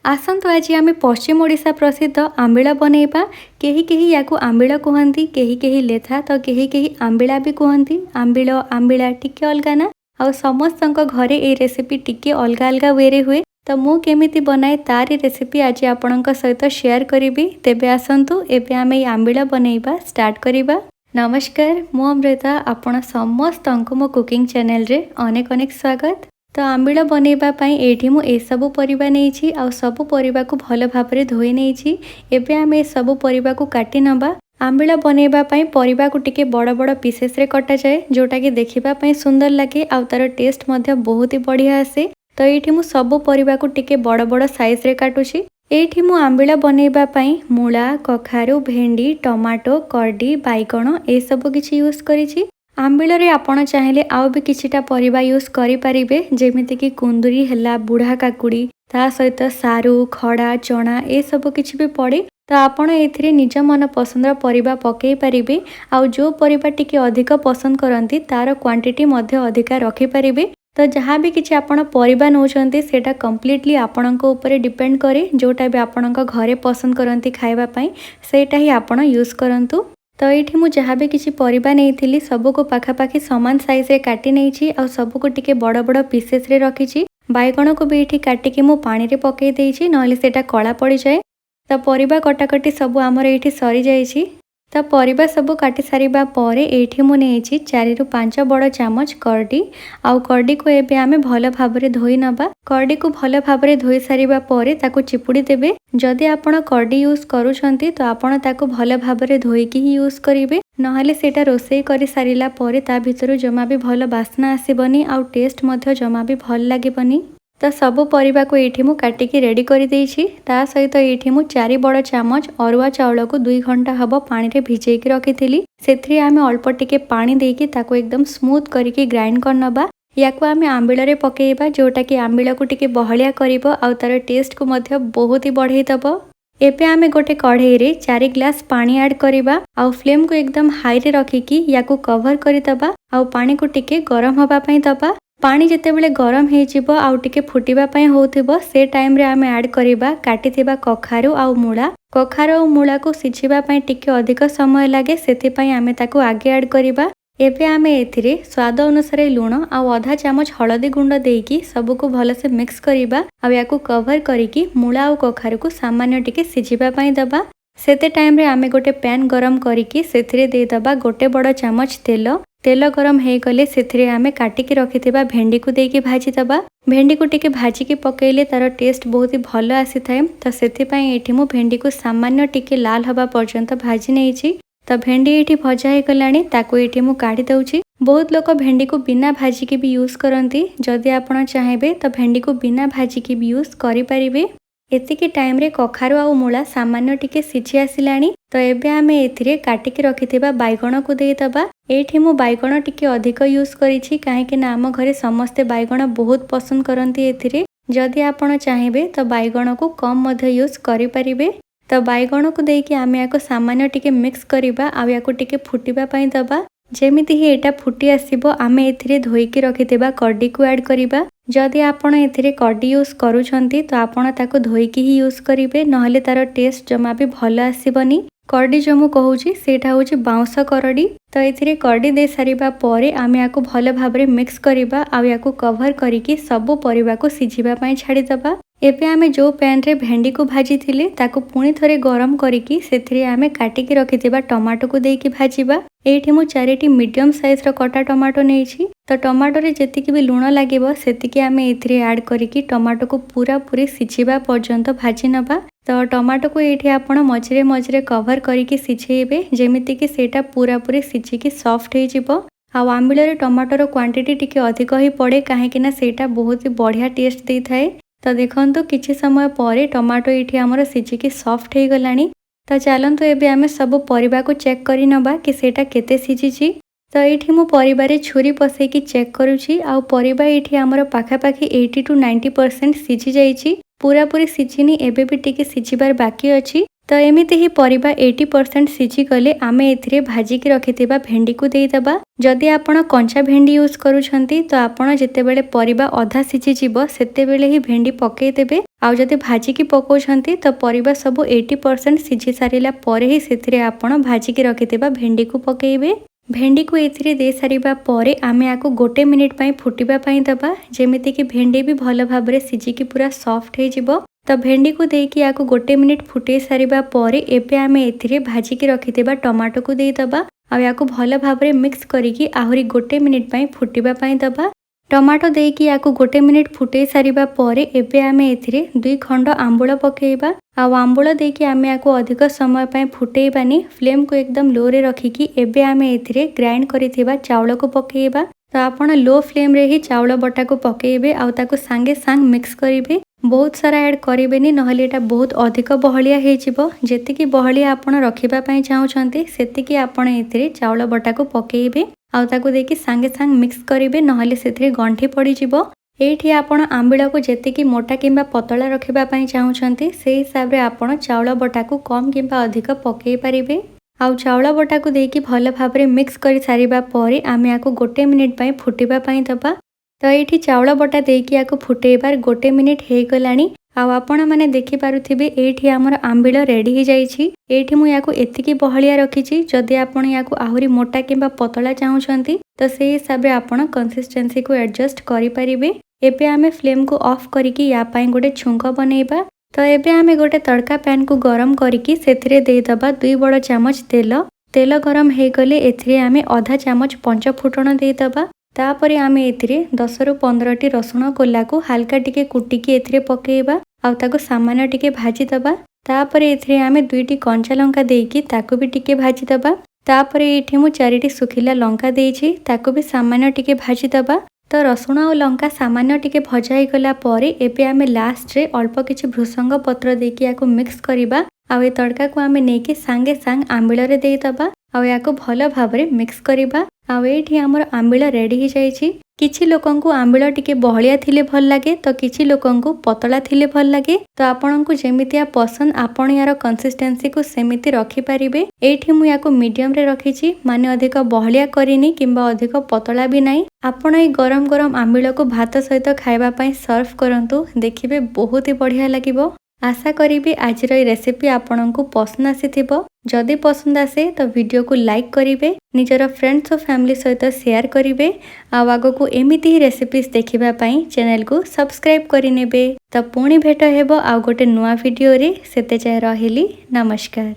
आसतु आज आम पश्चिम ओडिशा प्रसिद्ध आंबिला बनैबा। केही केही याकू आंबिला कहती, केही केही लेथा तो केही केही आंबिला भी कहती। आंबिल आंबिला टिके अलगा ना आ समस्त घरे ये रेसिपी टिके अलगा अलगा वे रे हुए। तो मु केमिति बनाए तारी रेसिपी आज आपणक सहित शेयर करी। तेबे आसतु एबे आम ये आंबिला बनैबा स्टार्ट करिबा। नमस्कार, मु अमृता, आपण समस्त मो कुकिंग चैनल रे अनेक अनेक स्वागत। तो आंबिला बनैबा पई एठी मु ए सबु परिबा नेइछि आ सबु परिबा को भलो भाबरे धोई नेइछि। एबे हम ए सबु परिबा को काटी नबा। आंबिला बनैबा पई परिबा को टिके बड़ बड़ पीसेस रे कटा जाए, जोटा कि देखिबा पई सुंदर लागे आ तार टेस्ट मध्य बहुत ही बढ़िया आसे। तो एठी मु सबु परिबा को टिके बड़ बड़ साइज रे काटुछि। एठी मु आंबिला बनैबा पई मूला, कखारु, भेंडी, टमाटो, करडी, बाइगण ए सबु किछि यूज करिछि। आंबिला रे आपण चाहेले आउ भी किछिटा परिबा यूज करि परिबे, जेमिति कि कुंदुरी हैला, बुढ़ा काकुड़ी, ता सहित सारू, खड़ा, चना ए सबु किछि भी पड़े। तो आपण एथिरे निज मन पसंदर परिबा पकेई परिबे। आउ जो परिबा टिके अधिक पसंद करंती तार क्वांटिटी मध्य अधिका रखि परिबे। तो जहाँ भी किछि आपण परिबा नौचंती सेटा कंप्लीटली आपणक ऊपर डिपेंड करे। जोटा भी आपणक घरे पसंद करंती खाइबा पई सेटा ही आपण यूज करंतु। तो ये मुझे जहाँ भी किसी परिबा नहीं सबू को पाखापाखी सामान साइज रे काटी नहीं आ सबू को टिके बड़ बड़ पीसेस रे रखी। बाइगण को भी ये काटिकी मु पानी रे पकई देइछि, नहले सेटा कला पड़ी जाए। तो परिबा कटाकटी सबू आमर ये सरी जाइछि। तो परिबा सबू काटी सारिबा परे एठी मु नेइछि 4 रु 5 बड़ चामच करडी। आउ करडी को एबे आमे भलो भाबरे धोई नबा। करडी को भलो भाबरे धोई सारिबा परे ताको चिपुडी देबे। जदि आपण करडी यूज करूछंती तो आपण ताको भलो भाबरे धोईकी ही यूज करिवे, नहले सेटा रोसेई करि सारिला परे ता भितरु जमा भी भलो बास्ना आसीबनी आउ टेस्ट मध्य जमा भी भल लागिबनी। तो सबु परिबा को एठी मु काटिकी रेडी करि देइछि। ता सहित एठी मु 4 बड़ चामच अरुआ चाउल को 2 घंटा हबो पानी रे भिजेकी रखिथिली। सेथि आमे अल्प टिके पानी देकी ताको एकदम स्मूथ करिकी ग्राइंड करनबा। याको आमे आंबिला रे पकेइबा, जोटा कि आंबिला को टिके बहलिया करिवो आउ तार टेस्ट को मध्य बहुत ही बढ़ाई दबो। एबे आमे गोटे कढ़ाई रे 4 ग्लास पानी ऐड करिबा आउ फ्लेम को एकदम हाई रे रखिकी याको कवर करि दबा आउ पानी को टिके गरम होबा पई दबा। पानी जिते बेले गरम हो जिवो आउ टिके फुटिबा पई होथिबो से टाइम रे आमे ऐड करिबा काटिथिबा कखारु आउ मूला। कखारु आउ मूला को सिझिबा पई टिके अधिक समय लागे, सेति पई आमे ताको आगे ऐड करिबा। एबे आमे एथिरे स्वाद अनुसार लूण आउ आधा चामच हळदी गुंड देकी सबु को भलो से मिक्स करिबा आउ याको कवर करिकी मूला आउ कखारु को सामान्य टिके सिझिबा पई दबा। सेते टाइम रे आमे गोटे पैन गरम करिकी सेथिरे दे दबा गोटे बड़ चामच तेल। तेल गरम हे गले सेथिरे आमे काटिकी रखिथिबा भेंडी को देकी भाजी दबा। भेंडी को टिके भाजिकी पकेइले तार टेस्ट बहुत ही भलो आसी थाए। तो सेथि पई एठी मु भेंडी को सामान्य टिके लाल हबा पर्यंत भाजी नेइछि। तो भेंडी एठी भजा हे गलानी, ताको एठी मु काढी दउछि। बहुत लोक भेंडी को बिना भाजिकी भी यूज करंती। जदि आपण चाहेबे तो भेंडी को बिना भाजिकी भी यूज करि परिबे। एतिकी टाइम रे कखारु आउ मूला सामान्य टिके सिझी आसिलानी। तो एबे आमे एथिरे काटिकी रखिथिबा बाइगण को देई दबा। एठी मु बाइगण टिके अधिक यूज करिछि, काहेकि ना आम घरे समस्ते बाइगण बहुत पसंद करंती एथिरे। जदि आपण चाहेबे तो बाइगण को कम मध्य यूज करि परिबे। तो बाइगण को देकी आमे याको सामान्य टिके मिक्स करिबा आउ याको टिके फुटिबा पई दबा। जेमिति ही एटा फुटी आसीबो आमे एथिरे धोईकी रखिथिबा करडी को ऐड करिबा। जदि आपण एथिरे करडी यूज करूछंती तो आपण ताको धोईकी ही यूज करिवे, नहले तार टेस्ट जमा भी भलो आसीबनी। करडी जो मु कहूची सेटा होची बाउंस करडी। तो एथिरे करडी दे सारिबा परे आमे याको भलो भाबरे मिक्स करिबा आउ याको कवर करिकी सबु परिबा को सिझिबा पई छाडी दबा। एबे आमे जो पैन रे भेंडी को भाजी थिले ताको पुणी थरे गरम करिकी सेथिरे आमे काटिकी रखिथिबा टमाटो को देकी भाजीबा। एठी मु 4टी मीडियम साइज रो कटा टमाटो नेइछि। तो टमाटो रे जेतिकी भी लूण लागिबो सेतिकी आमे एथिरे ऐड करिकी टमाटो को पूरा पूरी सिझिबा पर्यंत भाजी नबा। तो टमाटो को एठी आपण मझिरे मझिरे कवर करिकी सिझेइबे, जेमिति कि सेटा पूरा पूरी सिझिकी सॉफ्ट हे जिवो। आउ आंबिला रे टमाटो रो क्वांटिटी टिके अधिक ही पड़े, काहेकि ना सेटा बहुत ही बढ़िया टेस्ट देई थाए। तो देखंतु किछि समय परे टमाटो एठी हमर सिझिकी सॉफ्ट हे गलानी। तो चलंतु एबे आमे सब परिबा को चेक करि नबा कि सेटा केते सिझिछि। तो एठी मु परिबा रे छुरी पसेकी चेक करूछि आउ परिबा एठी हमर पाखापाखी 80 टू 90% सिझि जाइछि। पूरा पूरी सिझिनी, एबे भी टिके सिझिबार बाकी अछि। तो एमिति ही परिबा 80% सिझी गले आमे एथिरे भाजिकी रखिथिबा भेंडी को देई दबा। जदि आपण कंचा भेंडी यूज करूछंती तो आपण जेतेबेले परिबा अधा सिझी जिवो सेतेबेले ही भेंडी पकेई देबे। आउ जदि भाजिकी पकाउछन्ति तो परिबा सबु 80% सिझी सारिला परे ही सेथिरे आपण भाजिकी रखिथिबा भेंडी को पकेइबे। भेंडी को एथिरे दे सारिबा परे आमे आकु 1 मिनिट पई फुटिबा पई दबा, जेमिति कि भेंडी भी भल भाबरे सिझिकी पूरा सॉफ्ट हे जिवो। तो भेंडी को देकी आकु 1 मिनिट फुटे सारिबा परे एबे आमे एथिरे भाजिकी रखिथिबा टमाटो को देई दबा आ याकु भल भाबरे मिक्स करिकी आहुरी 1 मिनिट पई फुटिबा पई दबा। टमाटो देकी याकु 1 मिनिट फुटे सारिबा परे एबे आमे एथिरे 2 खंड आंबुल पकेइबा। आ आंबुल देकी आमे याकु अधिक समय पई फुटेइबानी, फ्लेम को एकदम लो रे रखिकी एबे आमे एथिरे ग्राइंड करिथिबा चाउल को पकेइबा। तो आपण लो फ्लेम रे ही चाउल बटा को पकेइबे आ ताकु सांगे सांग मिक्स करिबे। बहुत सारा ऐड करिबेनी, नहले एटा बहुत अधिक बहलिया हे जिवो। जेतिकी बहलिया आपण रखिबा पई चाहुछन्ती सेतिकी आपण एथिरे चाउल बटा को पकेइबे आ ताकु देकी सांगे सांग मिक्स करिबे, नहले सेथिरे गंठी पड़ी जिवो। एठी आपण आंबिला को जेतिकी मोटा किंबा पतला रखिबा पई चाहुछन्ती से हिसाब रे आपण चाउल बटा को कम किंबा अधिक पकेइ परिबे। आउ चाउल बटा को देकी भल भाबरे मिक्स करि सारिबा परे आमे याकु 1 मिनिट पई फुटिबा पई दबा। तो ये चाउल बटा देकी याकु फुटेबार 1 मिनिट हे गलानी। आउ आपण माने देखि पारुथिबे एठी हमर आंबिल रेडी हे जाईछि। एठी मु याकु एतिकी बहलिया रखिछि। जदि आपण याकु आहुरी मोटा किंबा पतला चाहुछन्ती तो से हिसाब रे आपण कंसिस्टेंसी को एडजस्ट करि परिबे। एबे आमे फ्लेम को ऑफ करिकी या पई गोटे छुंक बनेइबा। तो एबे आमे गोटे तड़का पैन को गरम करिकी सेथिरे देई दबा 2 बड़ चामच तेल। तेल गरम हे गले एथिरे आमे आधा चामच पंच फुटण देई दबा। तापरे आमे एथिरे 10 रु 15 टी रसुण कोला को हल्का टिके कुटिकी एथिरे पकेइबा आ ताको सामान्य टिके भाजी दबा। तापरे एथिरे आमे 2 टी कंचा लंका देकी ताको भी टिके भाजी दबा। तापरे एठी मु 4 टी सुखिला लंका देइछि, ताको भी सामान्य टिके भाजी दबा। तो रसुण और लंका सामान्य टिके भजा हे गला परे एबे आमे लास्ट रे अल्प किछि भृसंग पत्र देकी याको मिक्स करिबा आ ए तड़का को आमे नेकी सांगे सांग आंबिल रे देई दबा आ याको भल भाबरे मिक्स करिबा। आ एठी हमर आंबिल रेडी ही जाईछि। किछि लोकंकु आंबिल टिके बहलिया थिले भल लागे तो किछि लोकंकु पतला थिले भल लागे। तो आपणंकु जेमितिया पसंद आपण यार कंसिस्टेंसी को सेमिति रखि परिबे। एठी मु याको मीडियम रे रखिछि, माने अधिक बहलिया करिनी किंबा अधिक पतला भी नाही। आपण ए गरम गरम आंबिल को भात सहित खाइबा पई सर्व करंतु, देखिबे बहुत ही बढ़िया लागिबो। आशा करिबी आजिर ए रेसिपी आपणंकु पसंद आसीथिबो। जदि पसंद आसे तो वीडियो को लाइक करिवे, निजर फ्रेंड्स और फैमिली सहित शेयर करिवे आ आगको एमिति ही रेसिपीज देखिबा पई चैनल को सब्सक्राइब करि नेबे। तो पुणी भेट हेबो आ गोटे नुआ वीडियो रे। सेते जाय रहिली, नमस्कार।